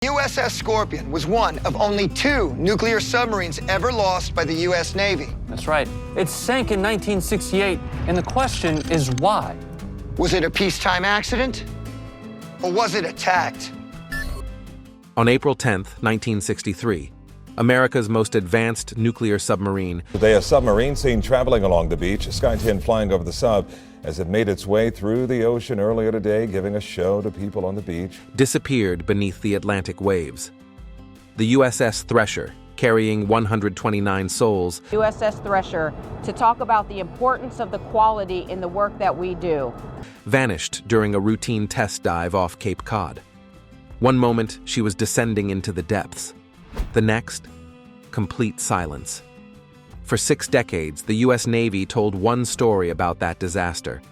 USS Scorpion was one of only 2 nuclear submarines ever lost by the U.S. Navy. That's right. It sank in 1968, and the question is why? Was it a peacetime accident? Or was it attacked? On April 10, 1963, America's most advanced nuclear submarine. Today, a submarine seen traveling along the beach, a Sky 10 flying over the sub as it made its way through the ocean earlier today, giving a show to people on the beach. Disappeared beneath the Atlantic waves. The USS Thresher, carrying 129 souls. USS Thresher, to talk about the importance of the quality in the work that we do. Vanished during a routine test dive off Cape Cod. One moment, she was descending into the depths. The next, complete silence. For 6 decades, the U.S. Navy told one story about that disaster.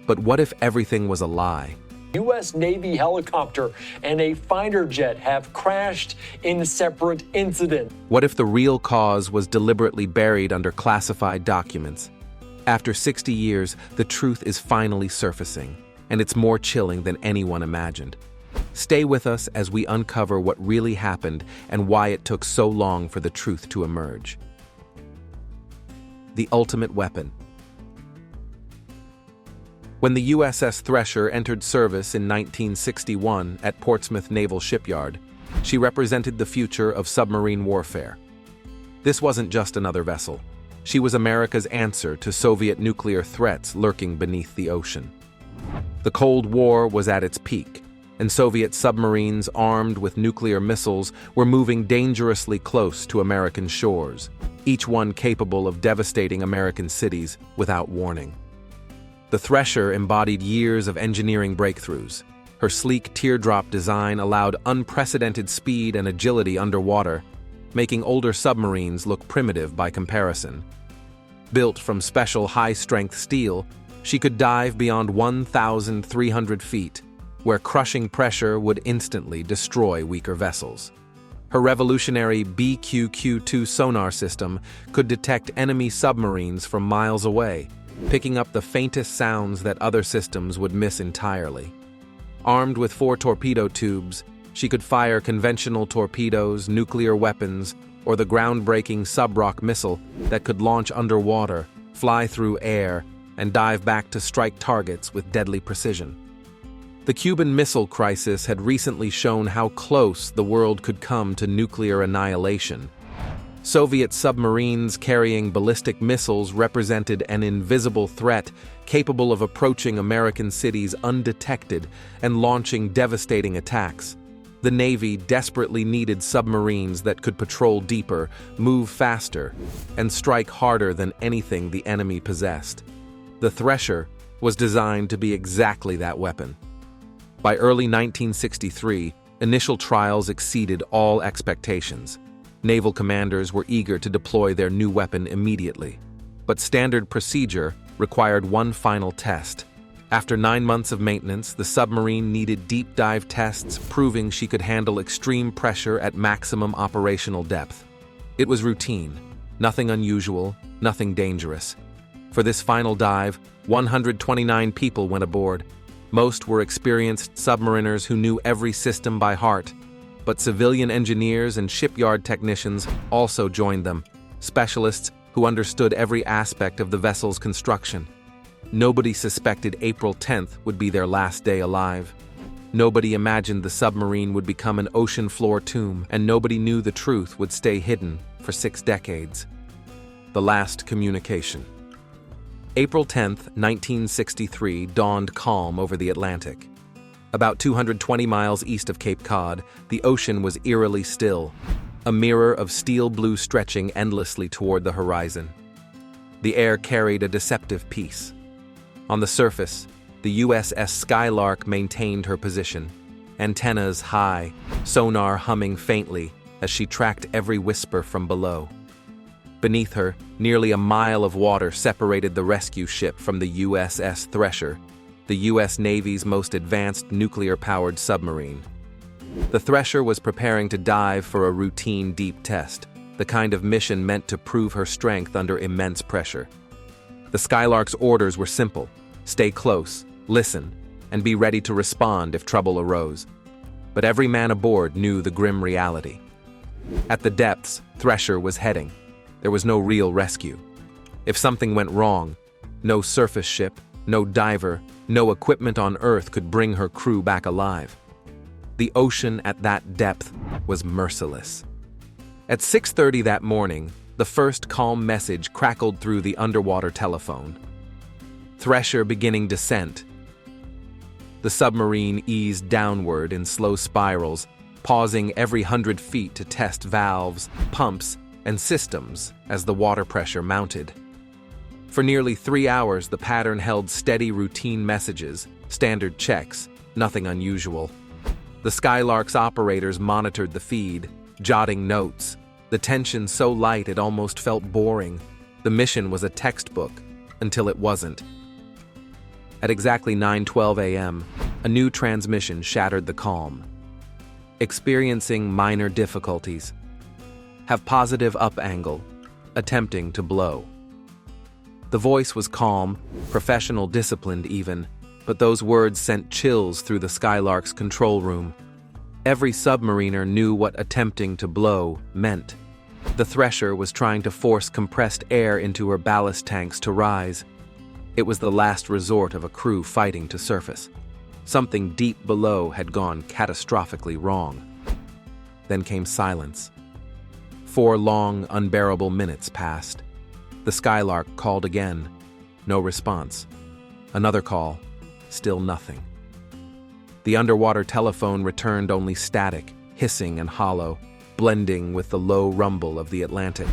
But what if everything was a lie? U.S. Navy helicopter and a fighter jet have crashed in separate incidents. What if the real cause was deliberately buried under classified documents? After 60 years, the truth is finally surfacing, and it's more chilling than anyone imagined. Stay with us as we uncover what really happened and why it took so long for the truth to emerge. The ultimate weapon. When the USS Thresher entered service in 1961 at Portsmouth Naval Shipyard, she represented the future of submarine warfare. This wasn't just another vessel. She was America's answer to Soviet nuclear threats lurking beneath the ocean. The Cold War was at its peak, and Soviet submarines armed with nuclear missiles were moving dangerously close to American shores, each one capable of devastating American cities without warning. The Thresher embodied years of engineering breakthroughs. Her sleek teardrop design allowed unprecedented speed and agility underwater, making older submarines look primitive by comparison. Built from special high-strength steel, she could dive beyond 1,300 feet, where crushing pressure would instantly destroy weaker vessels. Her revolutionary BQQ-2 sonar system could detect enemy submarines from miles away, picking up the faintest sounds that other systems would miss entirely. Armed with 4 torpedo tubes, she could fire conventional torpedoes, nuclear weapons, or the groundbreaking sub-rock missile that could launch underwater, fly through air, and dive back to strike targets with deadly precision. The Cuban Missile Crisis had recently shown how close the world could come to nuclear annihilation. Soviet submarines carrying ballistic missiles represented an invisible threat capable of approaching American cities undetected and launching devastating attacks. The Navy desperately needed submarines that could patrol deeper, move faster, and strike harder than anything the enemy possessed. The Thresher was designed to be exactly that weapon. By early 1963, initial trials exceeded all expectations. Naval commanders were eager to deploy their new weapon immediately. But standard procedure required one final test. After 9 months of maintenance, the submarine needed deep dive tests proving she could handle extreme pressure at maximum operational depth. It was routine, nothing unusual, nothing dangerous. For this final dive, 129 people went aboard. Most were experienced submariners who knew every system by heart, but civilian engineers and shipyard technicians also joined them, specialists who understood every aspect of the vessel's construction. Nobody suspected April 10th would be their last day alive. Nobody imagined the submarine would become an ocean floor tomb, and nobody knew the truth would stay hidden for 6 decades. The last communication. April 10, 1963 dawned calm over the Atlantic. About 220 miles east of Cape Cod, the ocean was eerily still, a mirror of steel blue stretching endlessly toward the horizon. The air carried a deceptive peace. On the surface, the USS Skylark maintained her position, antennas high, sonar humming faintly as she tracked every whisper from below. Beneath her, nearly a mile of water separated the rescue ship from the USS Thresher, the U.S. Navy's most advanced nuclear-powered submarine. The Thresher was preparing to dive for a routine deep test, the kind of mission meant to prove her strength under immense pressure. The Skylark's orders were simple: stay close, listen, and be ready to respond if trouble arose. but every man aboard knew the grim reality. At the depths Thresher was heading, there was no real rescue. If something went wrong, no surface ship, no diver, no equipment on Earth could bring her crew back alive. The ocean at that depth was merciless. At 6:30 that morning, the first calm message crackled through the underwater telephone. Thresher beginning descent. The submarine eased downward in slow spirals, pausing every 100 feet to test valves, pumps, and systems as the water pressure mounted. For nearly 3 hours, the pattern held steady routine messages, standard checks, nothing unusual. The Skylark's operators monitored the feed, jotting notes, the tension so light it almost felt boring. The mission was a textbook, until it wasn't. At exactly 9:12 a.m., a new transmission shattered the calm. Experiencing minor difficulties. Have positive up angle, attempting to blow. The voice was calm, professional, disciplined even, but those words sent chills through the Skylark's control room. Every submariner knew what attempting to blow meant. The Thresher was trying to force compressed air into her ballast tanks to rise. It was the last resort of a crew fighting to surface. Something deep below had gone catastrophically wrong. Then came silence. 4 long, unbearable minutes passed. The Skylark called again. No response. Another call. Still nothing. The underwater telephone returned only static, hissing and hollow, blending with the low rumble of the Atlantic.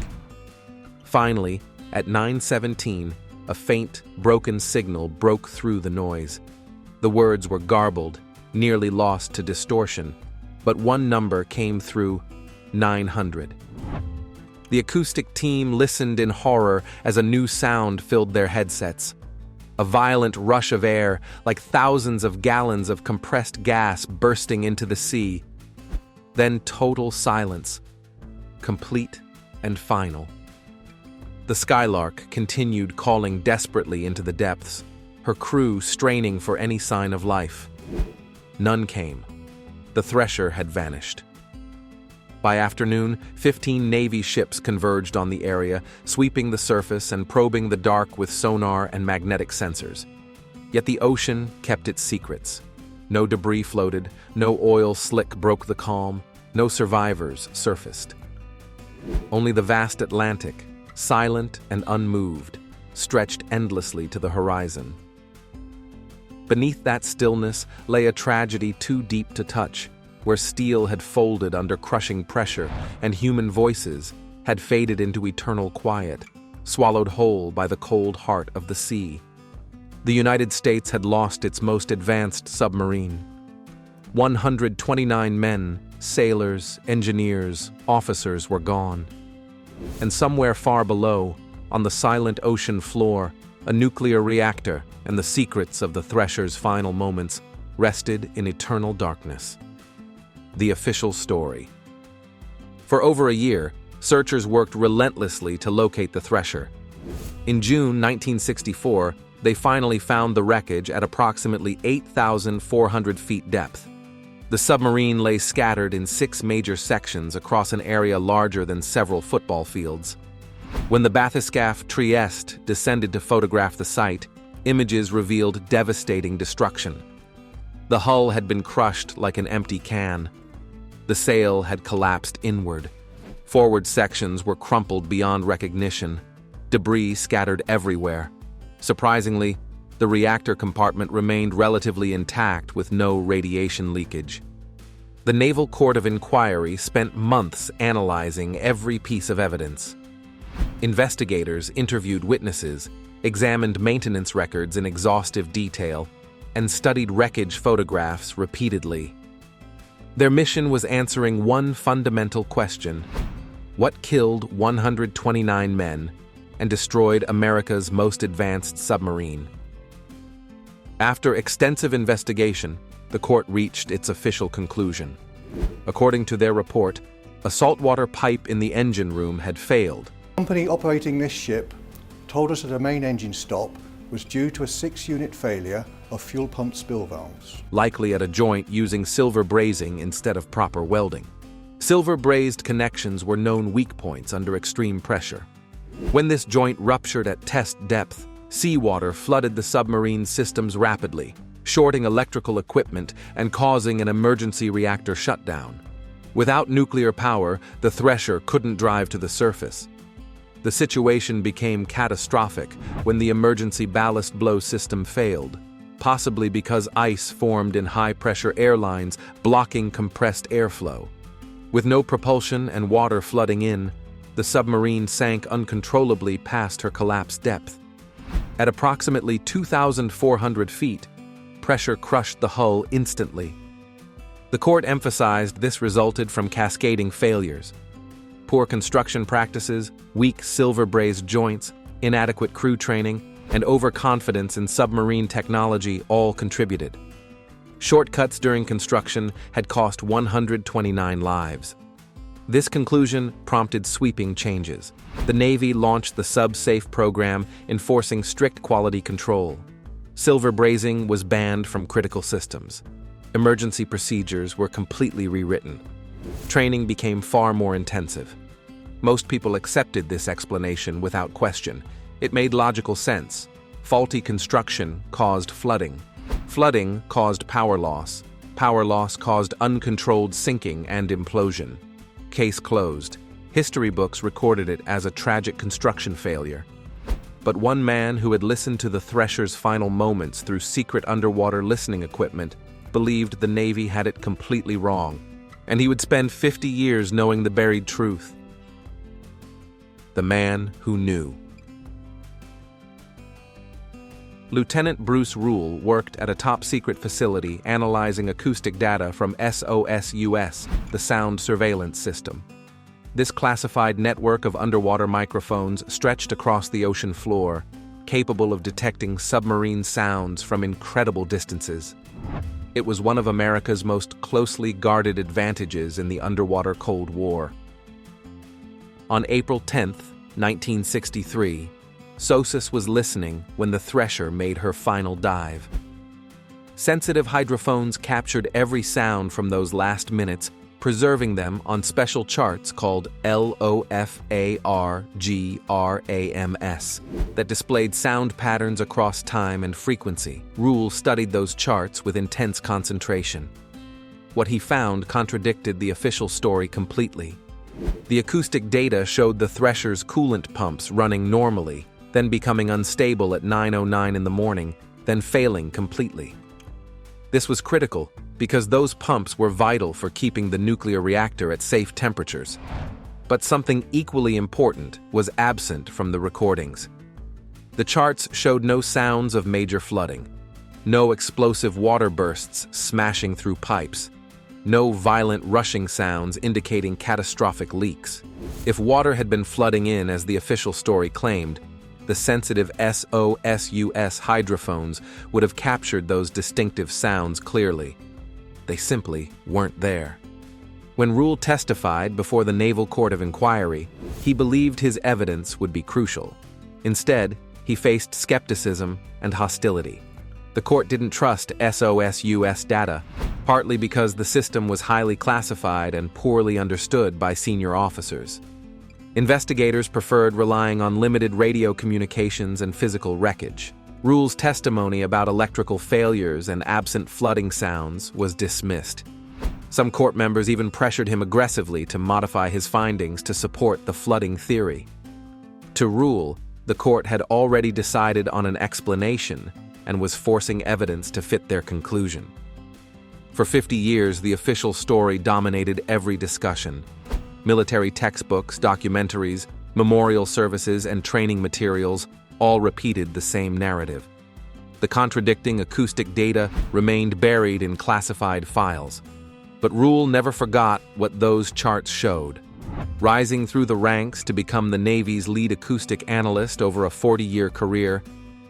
Finally, at 9:17, a faint, broken signal broke through the noise. The words were garbled, nearly lost to distortion, but one number came through: 900. The acoustic team listened in horror as a new sound filled their headsets. A violent rush of air, like thousands of gallons of compressed gas bursting into the sea. Then total silence, complete and final. The Skylark continued calling desperately into the depths, her crew straining for any sign of life. None came. The Thresher had vanished. By afternoon, 15 Navy ships converged on the area, sweeping the surface and probing the dark with sonar and magnetic sensors. Yet the ocean kept its secrets. No debris floated, no oil slick broke the calm, no survivors surfaced. Only the vast Atlantic, silent and unmoved, stretched endlessly to the horizon. Beneath that stillness lay a tragedy too deep to touch, where steel had folded under crushing pressure and human voices had faded into eternal quiet, swallowed whole by the cold heart of the sea. The United States had lost its most advanced submarine. 129 men, sailors, engineers, officers were gone. And somewhere far below, on the silent ocean floor, a nuclear reactor and the secrets of the Thresher's final moments rested in eternal darkness. The official story. For over a year, searchers worked relentlessly to locate the Thresher. In June 1964, they finally found the wreckage at approximately 8,400 feet depth. The submarine lay scattered in 6 major sections across an area larger than several football fields. When the bathyscaphe Trieste descended to photograph the site, images revealed devastating destruction. The hull had been crushed like an empty can. The sail had collapsed inward. Forward sections were crumpled beyond recognition. Debris scattered everywhere. Surprisingly, the reactor compartment remained relatively intact with no radiation leakage. The Naval Court of Inquiry spent months analyzing every piece of evidence. Investigators interviewed witnesses, examined maintenance records in exhaustive detail, and studied wreckage photographs repeatedly. Their mission was answering one fundamental question: what killed 129 men and destroyed America's most advanced submarine? After extensive investigation, the court reached its official conclusion. According to their report, a saltwater pipe in the engine room had failed. The company operating this ship told us that a main engine stop was due to a 6-unit failure of fuel pump spill valves. likely at a joint using silver brazing instead of proper welding. Silver brazed connections were known weak points under extreme pressure. When this joint ruptured at test depth, seawater flooded the submarine systems rapidly, shorting electrical equipment and causing an emergency reactor shutdown. Without nuclear power, the Thresher couldn't drive to the surface. The situation became catastrophic when the emergency ballast blow system failed, possibly because ice formed in high-pressure airlines blocking compressed airflow. With no propulsion and water flooding in, the submarine sank uncontrollably past her collapsed depth. At approximately 2,400 feet, pressure crushed the hull instantly. The court emphasized this resulted from cascading failures. Poor construction practices, weak silver-brazed joints, inadequate crew training, and overconfidence in submarine technology all contributed. Shortcuts during construction had cost 129 lives. This conclusion prompted sweeping changes. The Navy launched the Sub-Safe program, enforcing strict quality control. Silver brazing was banned from critical systems. Emergency procedures were completely rewritten. Training became far more intensive. Most people accepted this explanation without question. It made logical sense. Faulty construction caused flooding. Flooding caused power loss. Power loss caused uncontrolled sinking and implosion. Case closed. History books recorded it as a tragic construction failure. But one man who had listened to the Thresher's final moments through secret underwater listening equipment believed the Navy had it completely wrong, and he would spend 50 years knowing the buried truth. The man who knew. Lieutenant Bruce Rule worked at a top-secret facility analyzing acoustic data from SOSUS, the sound surveillance system. This classified network of underwater microphones stretched across the ocean floor, capable of detecting submarine sounds from incredible distances. It was one of America's most closely guarded advantages in the underwater Cold War. On April 10, 1963, SOSUS was listening when the Thresher made her final dive. Sensitive hydrophones captured every sound from those last minutes, preserving them on special charts called LOFARGRAMS that displayed sound patterns across time and frequency. Rule studied those charts with intense concentration. What he found contradicted the official story completely. The acoustic data showed the Thresher's coolant pumps running normally, then becoming unstable at 9:09 in the morning, then failing completely. This was critical because those pumps were vital for keeping the nuclear reactor at safe temperatures. But something equally important was absent from the recordings. The charts showed no sounds of major flooding, no explosive water bursts smashing through pipes, no violent rushing sounds indicating catastrophic leaks. If water had been flooding in as the official story claimed, the sensitive SOSUS hydrophones would have captured those distinctive sounds clearly. They simply weren't there. When Rule testified before the Naval Court of Inquiry, he believed his evidence would be crucial. Instead, he faced skepticism and hostility. The court didn't trust SOSUS data, partly because the system was highly classified and poorly understood by senior officers. Investigators preferred relying on limited radio communications and physical wreckage. Rule's testimony about electrical failures and absent flooding sounds was dismissed. Some court members even pressured him aggressively to modify his findings to support the flooding theory. To Rule, the court had already decided on an explanation and was forcing evidence to fit their conclusion. For 50 years, the official story dominated every discussion. Military textbooks, documentaries, memorial services, and training materials all repeated the same narrative. The contradicting acoustic data remained buried in classified files. But Rule never forgot what those charts showed. Rising through the ranks to become the Navy's lead acoustic analyst over a 40-year career,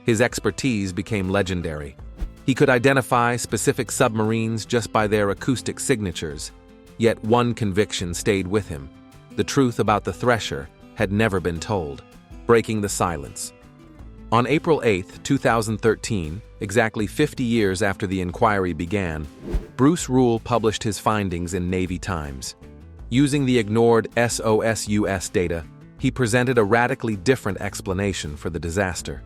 his expertise became legendary. He could identify specific submarines just by their acoustic signatures. Yet one conviction stayed with him. The truth about the Thresher had never been told, breaking the silence. On April 8, 2013, exactly 50 years after the inquiry began, Bruce Rule published his findings in Navy Times. Using the ignored SOSUS data, he presented a radically different explanation for the disaster.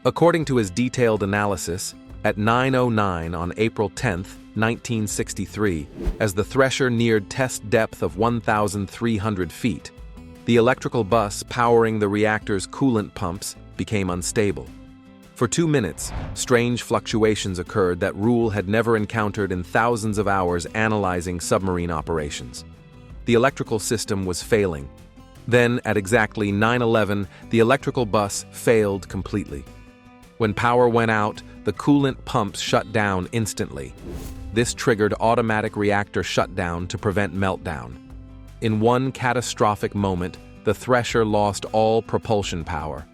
According to his detailed analysis, at 9:09 on April 10, 1963, as the Thresher neared test depth of 1,300 feet, the electrical bus powering the reactor's coolant pumps became unstable. For 2 minutes, strange fluctuations occurred that Rule had never encountered in thousands of hours analyzing submarine operations. The electrical system was failing. Then, at exactly 9:11, the electrical bus failed completely. When power went out, the coolant pumps shut down instantly. This triggered automatic reactor shutdown to prevent meltdown. In one catastrophic moment, the Thresher lost all propulsion power.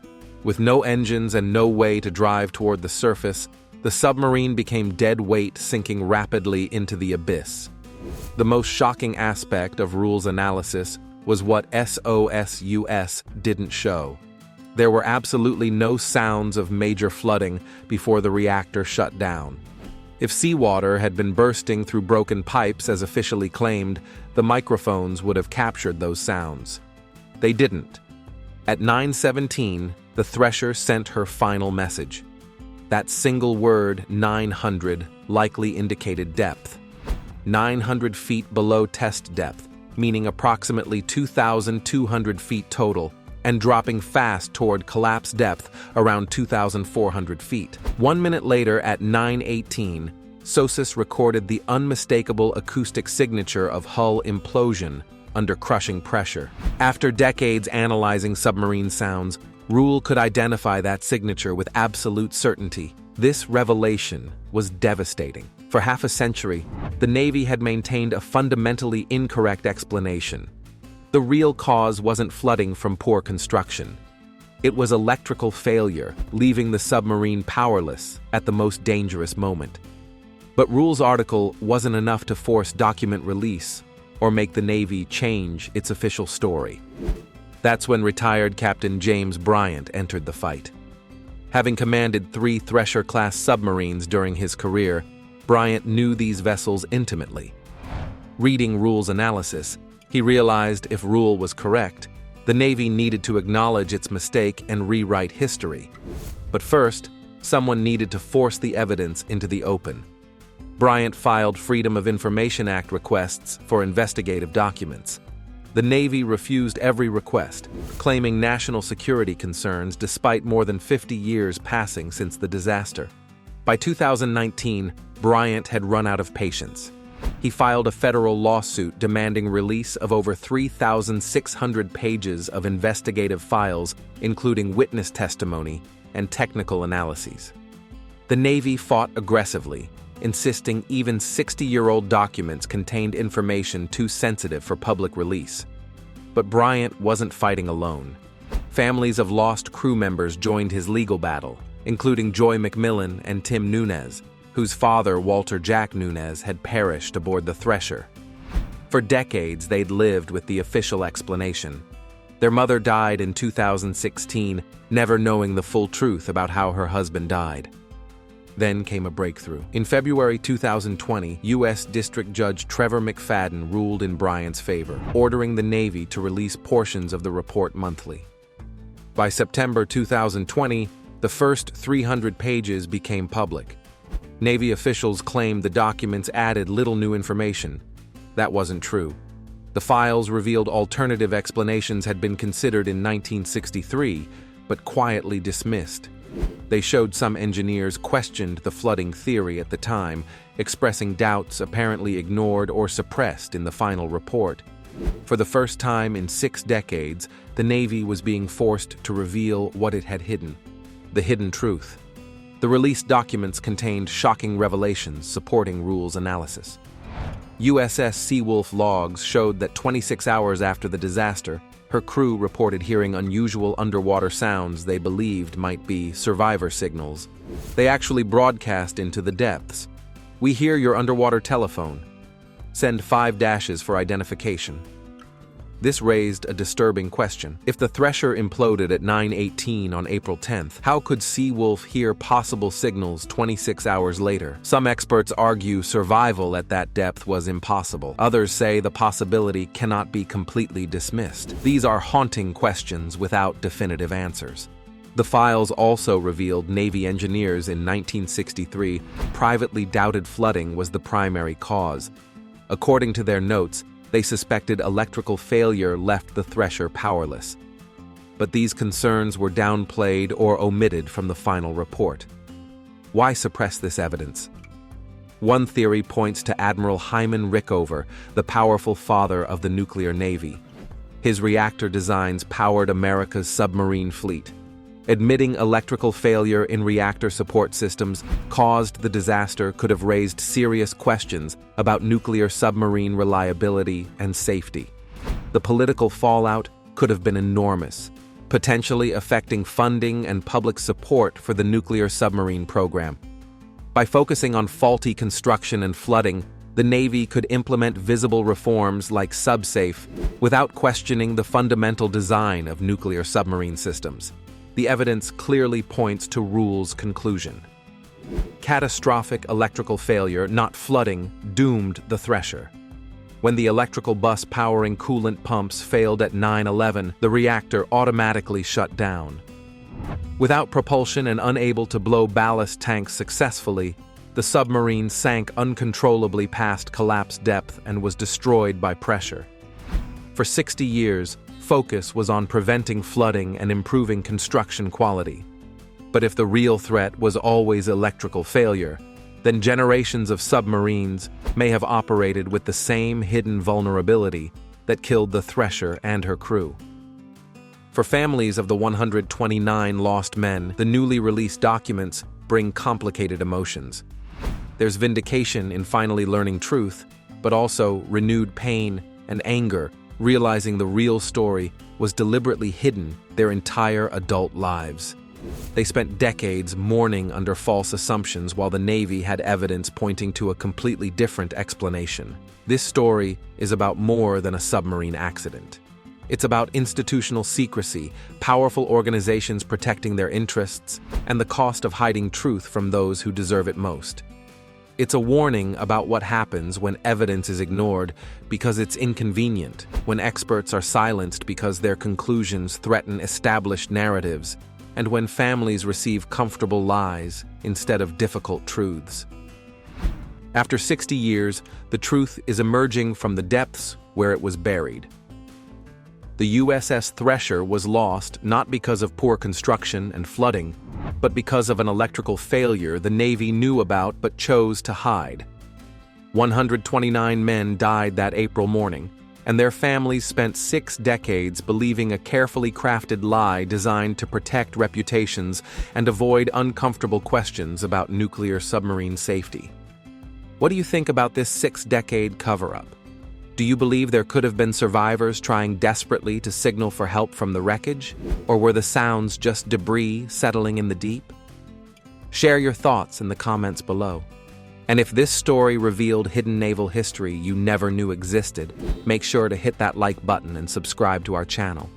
With no engines and no way to drive toward the surface, the submarine became dead weight, sinking rapidly into the abyss. The most shocking aspect of Rule's analysis was what SOSUS didn't show. There were absolutely no sounds of major flooding before the reactor shut down. If seawater had been bursting through broken pipes as officially claimed, the microphones would have captured those sounds. They didn't. At 9:17, the Thresher sent her final message. That single word, 900, likely indicated depth. 900 feet below test depth, meaning approximately 2,200 feet total, and dropping fast toward collapse depth around 2,400 feet. 1 minute later, at 9:18, SOSUS recorded the unmistakable acoustic signature of hull implosion under crushing pressure. After decades analyzing submarine sounds, Rule could identify that signature with absolute certainty. This revelation was devastating. For half a century, the Navy had maintained a fundamentally incorrect explanation. The real cause wasn't flooding from poor construction. It was electrical failure, leaving the submarine powerless at the most dangerous moment. But Rule's article wasn't enough to force document release or make the Navy change its official story. That's when retired Captain James Bryant entered the fight. Having commanded 3 Thresher-class submarines during his career, Bryant knew these vessels intimately. Reading Rule's analysis, he realized if Rule was correct, the Navy needed to acknowledge its mistake and rewrite history. But first, someone needed to force the evidence into the open. Bryant filed Freedom of Information Act requests for investigative documents. The Navy refused every request, claiming national security concerns despite more than 50 years passing since the disaster. By 2019, Bryant had run out of patience. He filed a federal lawsuit demanding release of over 3,600 pages of investigative files, including witness testimony and technical analyses. The Navy fought aggressively, insisting even 60-year-old documents contained information too sensitive for public release. But Bryant wasn't fighting alone. Families of lost crew members joined his legal battle, including Joy McMillan and Tim Nunez, whose father, Walter Jack Nunez, had perished aboard the Thresher. For decades, they'd lived with the official explanation. Their mother died in 2016, never knowing the full truth about how her husband died. Then came a breakthrough. In February 2020, U.S. District Judge Trevor McFadden ruled in Bryant's favor, ordering the Navy to release portions of the report monthly. By September 2020, the first 300 pages became public. Navy officials claimed the documents added little new information. That wasn't true. The files revealed alternative explanations had been considered in 1963, but quietly dismissed. They showed some engineers questioned the flooding theory at the time, expressing doubts apparently ignored or suppressed in the final report. For the first time in 6 decades, the Navy was being forced to reveal what it had hidden, the hidden truth. The released documents contained shocking revelations supporting Rule's analysis. USS Seawolf logs showed that 26 hours after the disaster, her crew reported hearing unusual underwater sounds they believed might be survivor signals. They actually broadcast into the depths. "We hear your underwater telephone. Send 5 dashes for identification." This raised a disturbing question. If the Thresher imploded at 9:18 on April 10th, how could Seawolf hear possible signals 26 hours later? Some experts argue survival at that depth was impossible. Others say the possibility cannot be completely dismissed. These are haunting questions without definitive answers. The files also revealed Navy engineers in 1963 privately doubted flooding was the primary cause. According to their notes, they suspected electrical failure left the Thresher powerless. But these concerns were downplayed or omitted from the final report. Why suppress this evidence? One theory points to Admiral Hyman Rickover, the powerful father of the nuclear navy. His reactor designs powered America's submarine fleet. Admitting electrical failure in reactor support systems caused the disaster could have raised serious questions about nuclear submarine reliability and safety. The political fallout could have been enormous, potentially affecting funding and public support for the nuclear submarine program. By focusing on faulty construction and flooding, the Navy could implement visible reforms like SubSafe without questioning the fundamental design of nuclear submarine systems. The evidence clearly points to Rule's conclusion. Catastrophic electrical failure, not flooding, doomed the Thresher. When the electrical bus powering coolant pumps failed at 9/11, the reactor automatically shut down. Without propulsion and unable to blow ballast tanks successfully, the submarine sank uncontrollably past collapse depth and was destroyed by pressure. For 60 years, focus was on preventing flooding and improving construction quality. But if the real threat was always electrical failure, then generations of submarines may have operated with the same hidden vulnerability that killed the Thresher and her crew. For families of the 129 lost men, the newly released documents bring complicated emotions. There's vindication in finally learning truth, but also renewed pain and anger, realizing the real story was deliberately hidden their entire adult lives. They spent decades mourning under false assumptions while the Navy had evidence pointing to a completely different explanation. This story is about more than a submarine accident. It's about institutional secrecy, powerful organizations protecting their interests, and the cost of hiding truth from those who deserve it most. It's a warning about what happens when evidence is ignored because it's inconvenient, when experts are silenced because their conclusions threaten established narratives, and when families receive comfortable lies instead of difficult truths. After 60 years, the truth is emerging from the depths where it was buried. The USS Thresher was lost not because of poor construction and flooding, but because of an electrical failure the Navy knew about but chose to hide. 129 men died that April morning, and their families spent 6 decades believing a carefully crafted lie designed to protect reputations and avoid uncomfortable questions about nuclear submarine safety. What do you think about this 6-decade cover-up? Do you believe there could have been survivors trying desperately to signal for help from the wreckage? Or were the sounds just debris settling in the deep? Share your thoughts in the comments below. And if this story revealed hidden naval history you never knew existed, make sure to hit that like button and subscribe to our channel.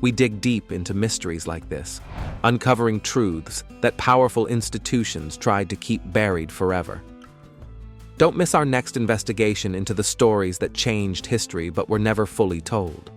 We dig deep into mysteries like this, uncovering truths that powerful institutions tried to keep buried forever. Don't miss our next investigation into the stories that changed history but were never fully told.